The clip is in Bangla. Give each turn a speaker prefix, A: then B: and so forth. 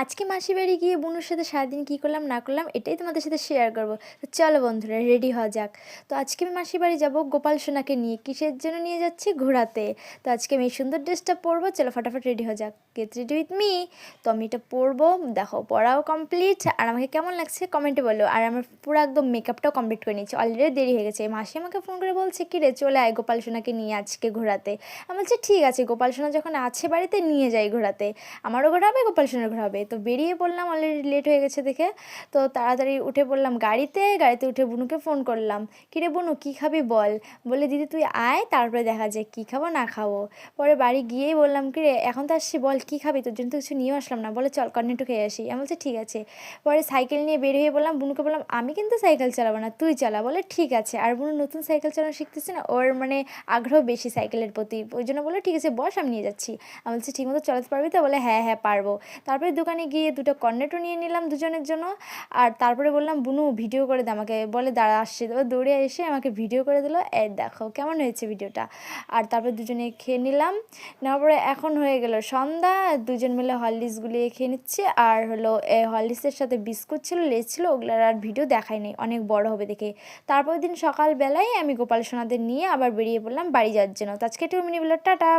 A: আজকে মাসির বাড়ি গিয়ে বুনুর সাথে সারাদিন কী করলাম না করলাম এটাই তোমাদের সাথে শেয়ার করবো। তো চলো বন্ধুরা রেডি হওয়া যাক। তো আজকে আমি মাসির বাড়ি যাবো গোপাল সোনাকে নিয়ে। কিসের জন্য নিয়ে যাচ্ছি? ঘোরাতে। তো আজকে আমি এই সুন্দর ড্রেসটা পরবো, চলো ফটাফট রেডি হওয়া যাক। Get ready with me. তো আমি এটা পরবো, দেখো পরাও কমপ্লিট। আর আমাকে কেমন লাগছে কমেন্টে বলো। আর আমার পুরো একদম মেকআপটাও কমপ্লিট করে নিয়েছি, অলরেডি দেরি হয়ে গেছে। মাসি আমাকে ফোন করে বলছে কি রে চলে আয় গোপাল সোনাকে নিয়ে আজকে ঘোরাতে। আমি বলছি ঠিক আছে, গোপাল সোনা যখন আছে বাড়িতে নিয়ে যাই ঘোরাতে, আমারও ঘোরাবে গোপাল সোনার ঘোরাবে। তো বেরিয়ে পড়লাম, অলরেডি লেট হয়ে গেছে দেখে। তো তাড়াতাড়ি উঠে পড়লাম গাড়িতে। গাড়িতে উঠে বুনুকে ফোন করলাম, কিরে বুনু কী খাবি বল। বলে দিদি তুই আয়, তারপরে দেখা যায় কী খাবো না খাবো। পরে বাড়ি গিয়েই বললাম কিরে এখন তো আসছি, বল কী খাবি, তোর জন্য তো কিছু নিয়েও আসলাম না। বলে চল কর্নেটো খেয়ে আসি। আমি বলছি ঠিক আছে। পরে সাইকেল নিয়ে বের হয়ে বললাম, বুনুকে বললাম আমি কিন্তু সাইকেল চালাবো না, তুই চালা। বলে ঠিক আছে। আর বুনু নতুন সাইকেল চালানো শিখতেছি না, ওর মানে আগ্রহ বেশি সাইকেলের প্রতি, ওই জন্য বলে ঠিক আছে বস আমি নিয়ে যাচ্ছি। আমি বলছি ঠিক মতো চালাতে পারবি তো? বলে হ্যাঁ হ্যাঁ পারবো। তারপরে দোকানে গিয়ে দুটো কর্নেটো নিয়ে নিলাম দুজনের জন্য। আর তারপরে বললাম বুনু ভিডিও করে দে আমাকে। বলে দাঁড়া আসছে। তো দৌড়ে এসে আমাকে ভিডিও করে দিল, এই দেখো কেমন হয়েছে ভিডিওটা। আর তারপরে দুজনে খেয়ে নিলাম। নেওয়ার পরে এখন হয়ে গেল সন্ধ্যা, দুজন মিলে হরলিক্স গুলিয়ে খেয়ে নিচ্ছে। আর হলো হরলিক্সের সাথে বিস্কুট ছিল, লেজ ছিল, ওগুলোর আর ভিডিও দেখাই নাই, অনেক বড় হবে দেখে। তারপর দিন সকালবেলায় আমি গোপাল সোনাদের নিয়ে আবার বেরিয়ে পড়লাম বাড়ি যাওয়ার জন্য। তো আজকে একটু মিনি ব্লগটা টাটা।